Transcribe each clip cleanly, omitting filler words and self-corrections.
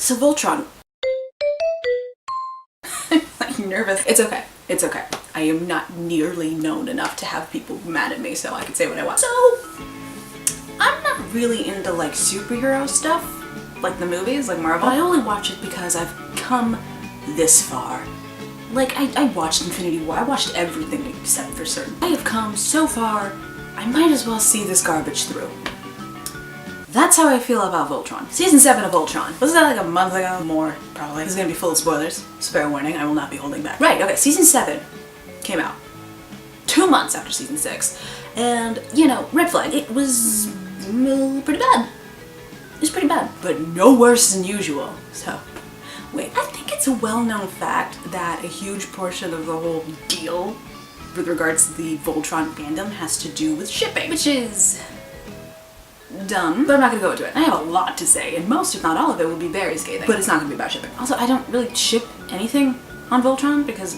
So Voltron. I'm nervous. It's okay. It's okay. I am not nearly known enough to have people mad at me, so I can say what I want. So, I'm not really into like superhero stuff, like the movies, like Marvel. I only watch it because I've come this far. Like, I watched Infinity War. I watched everything except for certain. I have come so far, I might as well see this garbage through. That's how I feel about Voltron. Season 7 of Voltron. Wasn't that like a month ago? More, probably. This is gonna be full of spoilers. Fair warning, I will not be holding back. Right, okay, Season 7 came out 2 months after Season 6. And, you know, red flag. It was pretty bad. It was pretty bad. But no worse than usual, so. Wait, I think it's a well-known fact that a huge portion of the whole deal with regards to the Voltron fandom has to do with shipping, which is dumb, but I'm not gonna go into it. I have a lot to say, and most, if not all of it, will be very scathing, but it's not gonna be about shipping. Also, I don't really ship anything on Voltron because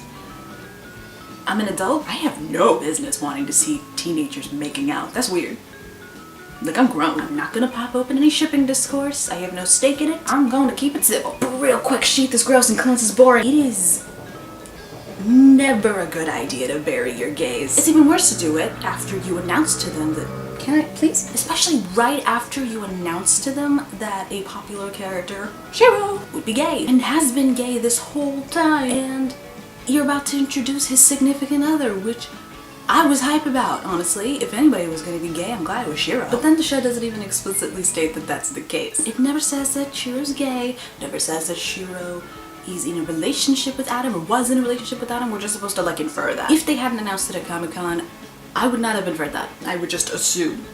I'm an adult. I have no business wanting to see teenagers making out. That's weird. Like, I'm grown. I'm not gonna pop open any shipping discourse. I have no stake in it. I'm going to keep it civil. But real quick, sheath is gross and cleanse is boring. It is never a good idea to bury your gays. It's even worse to do it after you announce to them that, can I please? Especially right after you announce to them that a popular character, Shiro, would be gay and has been gay this whole time. And you're about to introduce his significant other, which I was hype about, honestly. If anybody was gonna be gay, I'm glad it was Shiro. But then the show doesn't even explicitly state that that's the case. It never says that Shiro's gay, never says that Shiro is in a relationship with Adam or was in a relationship with Adam. We're just supposed to like infer that. If they hadn't announced it at Comic-Con, I would not have inferred that. I would just assume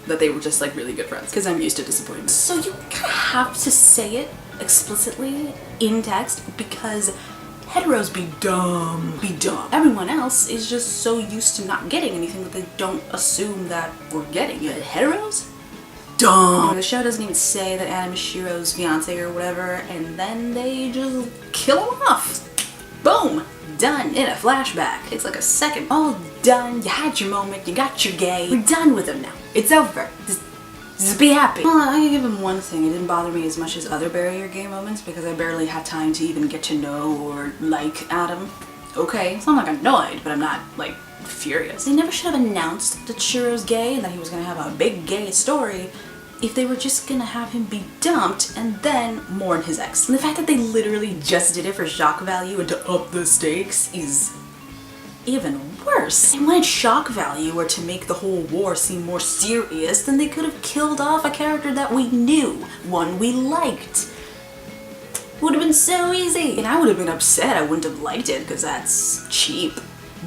that they were just like really good friends, because I'm used to disappointment. So you kind of have to say it explicitly in text because heteros be dumb. Be dumb. Everyone else is just so used to not getting anything that they don't assume that we're getting it. Heteros? Dumb. The show doesn't even say that Adam is Shiro's fiance or whatever, and then they just kill him off. Boom. Done. In a flashback. Takes like a second. All done. You had your moment. You got your gay. We're done with him now. It's over. Just be happy. Well, I can give him one thing. It didn't bother me as much as other bury your gay moments because I barely had time to even get to know or like Adam. Okay, it's not like I'm annoyed, but I'm not like furious. They never should have announced that Shiro's gay and that he was gonna have a big gay story if they were just gonna have him be dumped and then mourn his ex. And the fact that they literally just did it for shock value and to up the stakes is even worse. They wanted shock value or to make the whole war seem more serious, then they could have killed off a character that we knew, one we liked. Would have been so easy. And I would have been upset. I wouldn't have liked it because that's cheap,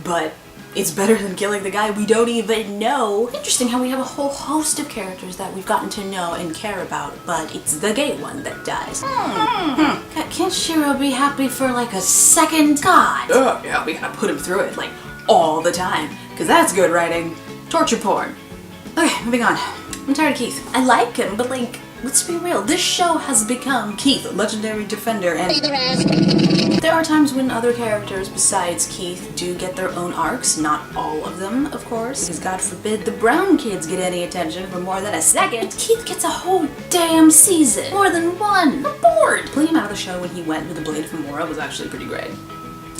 but it's better than killing the guy we don't even know. Interesting how we have a whole host of characters that we've gotten to know and care about, but it's the gay one that dies. Can't Shiro be happy for like a second? God. Yeah, we gotta put him through it like all the time, because that's good writing. Torture porn. Okay, moving on. I'm tired of Keith. I like him, but like, let's be real. This show has become Keith, a legendary defender, and there are times when other characters besides Keith do get their own arcs. Not all of them, of course, because God forbid the brown kids get any attention for more than a second. Keith gets a whole damn season. More than one. I'm bored. Pulling him out of the show when he went with the Blade of Gamora was actually pretty great.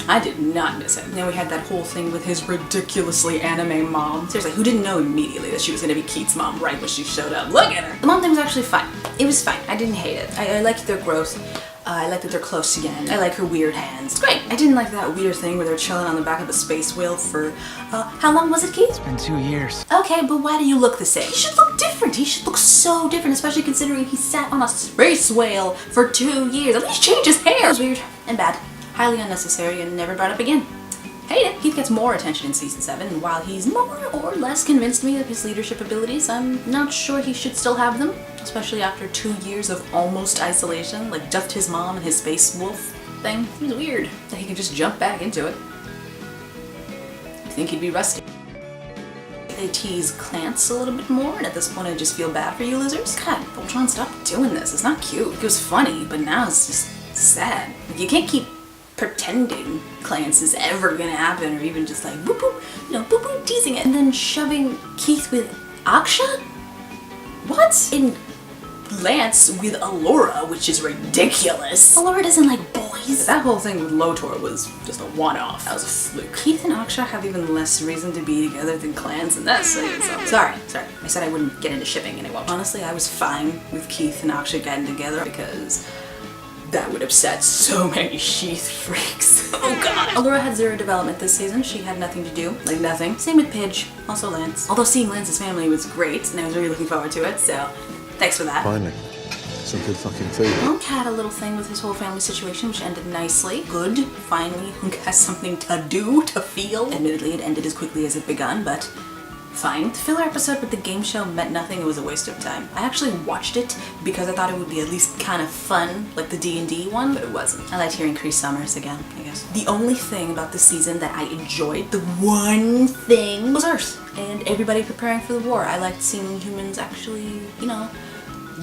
I did not miss him. Then we had that whole thing with his ridiculously anime mom. Seriously, who didn't know immediately that she was gonna be Keith's mom right when she showed up? Look at her! The mom thing was actually fine. It was fine. I didn't hate it. I liked their growth. I like that they're close again. I like her weird hands. It's great. I didn't like that weird thing where they're chilling on the back of a space whale for, how long was it, Keith? It's been 2 years. Okay, but why do you look the same? He should look different. He should look so different, especially considering he sat on a space whale for 2 years. At least change his hair. It was weird and bad. Highly unnecessary and never brought up again. Hate it. Keith gets more attention in season 7, and while he's more or less convinced me of his leadership abilities, I'm not sure he should still have them, especially after 2 years of almost isolation, like just his mom and his space wolf thing. Seems weird that he can just jump back into it. I think he'd be rusty. They tease Clance a little bit more, and at this point I just feel bad for you losers. God, Voltron, stop doing this. It's not cute. It was funny, but now it's just sad. You can't keep pretending Clance is ever gonna happen, or even just like boop boop, you know, boop boop, teasing it, and then shoving Keith with Aksha? What? And Lance with Allura, which is ridiculous. Allura doesn't like boys. That whole thing with Lotor was just a one-off. That was a fluke. Keith and Aksha have even less reason to be together than clans, and that's saying something. Sorry. I said I wouldn't get into shipping, and I won't. Honestly, I was fine with Keith and Aksha getting together because that would upset so many Sheath freaks. Oh god. Allura had zero development this season. She had nothing to do. Like nothing. Same with Pidge. Also Lance. Although seeing Lance's family was great, and I was really looking forward to it, so thanks for that. Finally. Some good fucking food. Hunk had a little thing with his whole family situation, which ended nicely. Good. Finally, Hunk has something to do, to feel. Admittedly, it ended as quickly as it begun, but fine. The filler episode with the game show meant nothing. It was a waste of time. I actually watched it because I thought it would be at least kind of fun, like the D&D one, but it wasn't. I liked hearing Cree Summers again, I guess. The only thing about this season that I enjoyed, the one thing, was Earth. And everybody preparing for the war. I liked seeing humans actually, you know,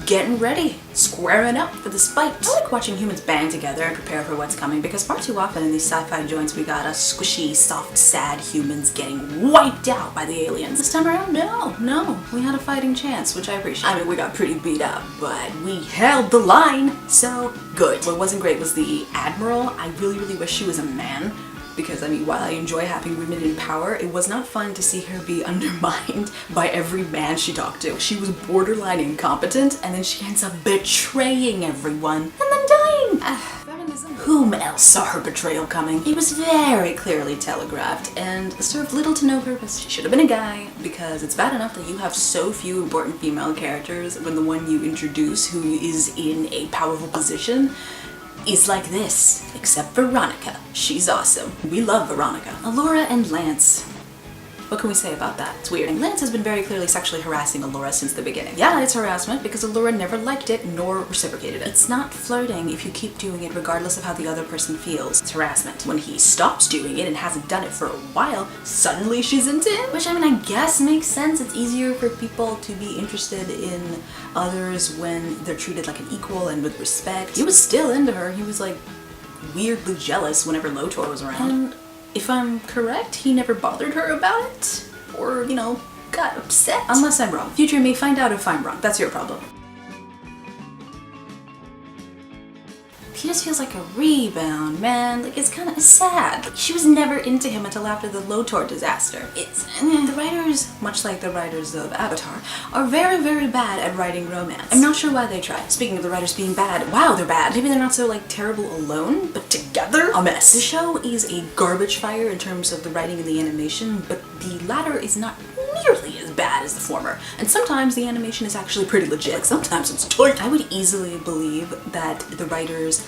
getting ready, squaring up for this fight. I like watching humans band together and prepare for what's coming because far too often in these sci-fi joints we got us squishy, soft, sad humans getting wiped out by the aliens. This time around, no, we had a fighting chance, which I appreciate. I mean, we got pretty beat up, but we held the line, so good. What wasn't great was the Admiral. I really wish she was a man. Because, I mean, while I enjoy having women in power, it was not fun to see her be undermined by every man she talked to. She was borderline incompetent, and then she ends up betraying everyone, and then dying. Feminism. Whom else saw her betrayal coming? It was very clearly telegraphed, and served little to no purpose. She should have been a guy, because it's bad enough that you have so few important female characters when the one you introduce, who is in a powerful position, is like this, except Veronica. She's awesome. We love Veronica. Allura and Lance. What can we say about that? It's weird. And Lance has been very clearly sexually harassing Allura since the beginning. Yeah, it's harassment because Allura never liked it nor reciprocated it. It's not flirting if you keep doing it regardless of how the other person feels. It's harassment. When he stops doing it and hasn't done it for a while, suddenly she's into him. Which, I mean, I guess makes sense. It's easier for people to be interested in others when they're treated like an equal and with respect. He was still into her. He was like weirdly jealous whenever Lotor was around. And if I'm correct, he never bothered her about it, or, you know, got upset. Unless I'm wrong. Future me, find out if I'm wrong. That's your problem. He just feels like a rebound, man. Like, it's kind of sad. She was never into him until after the Lotor disaster. The writers, much like the writers of Avatar, are very bad at writing romance. I'm not sure why they try. Speaking of the writers being bad, wow, they're bad. Maybe they're not so, like, terrible alone, but together, a mess. The show is a garbage fire in terms of the writing and the animation, but the latter is not nearly as bad as the former. And sometimes the animation is actually pretty legit. Like, sometimes it's tight. I would easily believe that the writers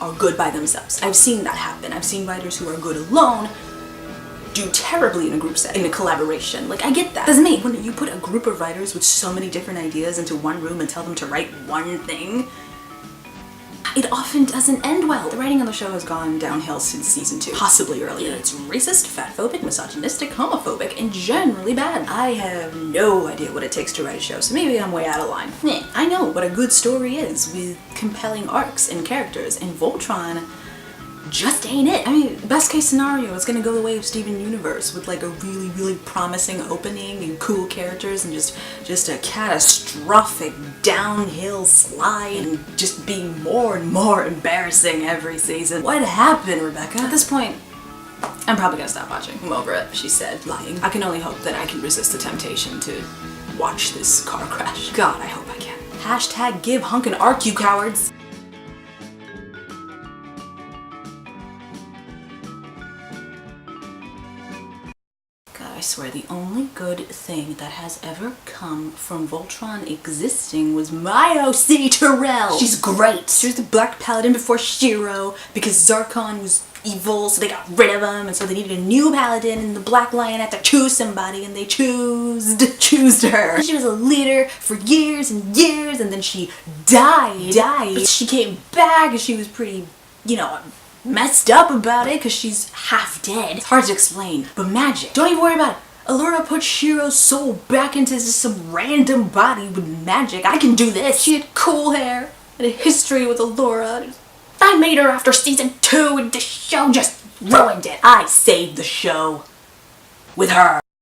are good by themselves. I've seen that happen. I've seen writers who are good alone do terribly in a group set, in a collaboration. Like, I get that. That's me. When you put a group of writers with so many different ideas into one room and tell them to write one thing, it often doesn't end well. The writing on the show has gone downhill since season 2, possibly earlier. It's racist, fatphobic, misogynistic, homophobic, and generally bad. I have no idea what it takes to write a show, so maybe I'm way out of line. I know what a good story is, with compelling arcs and characters, and Voltron just ain't it. I mean, best case scenario, it's gonna go the way of Steven Universe with like a really promising opening and cool characters and just a catastrophic downhill slide and just being more and more embarrassing every season. What happened, Rebecca? At this point, I'm probably gonna stop watching. I'm over it, she said, lying. I can only hope that I can resist the temptation to watch this car crash. God, I hope I can. Hashtag give Hunk an arc, you cowards. I swear the only good thing that has ever come from Voltron existing was my OC Terrell. She's great. She was the Black Paladin before Shiro because Zarkon was evil, so they got rid of him, and so they needed a new paladin, and the Black Lion had to choose somebody, and they choosed her. She was a leader for years and years, and then she died. But she came back, and she was pretty, you know, messed up about it because she's half dead. It's hard to explain, but magic. Don't even worry about it. Allura put Shiro's soul back into just some random body with magic. I can do this. She had cool hair and a history with Allura. I made her after season 2 and the show just ruined it. I saved the show with her.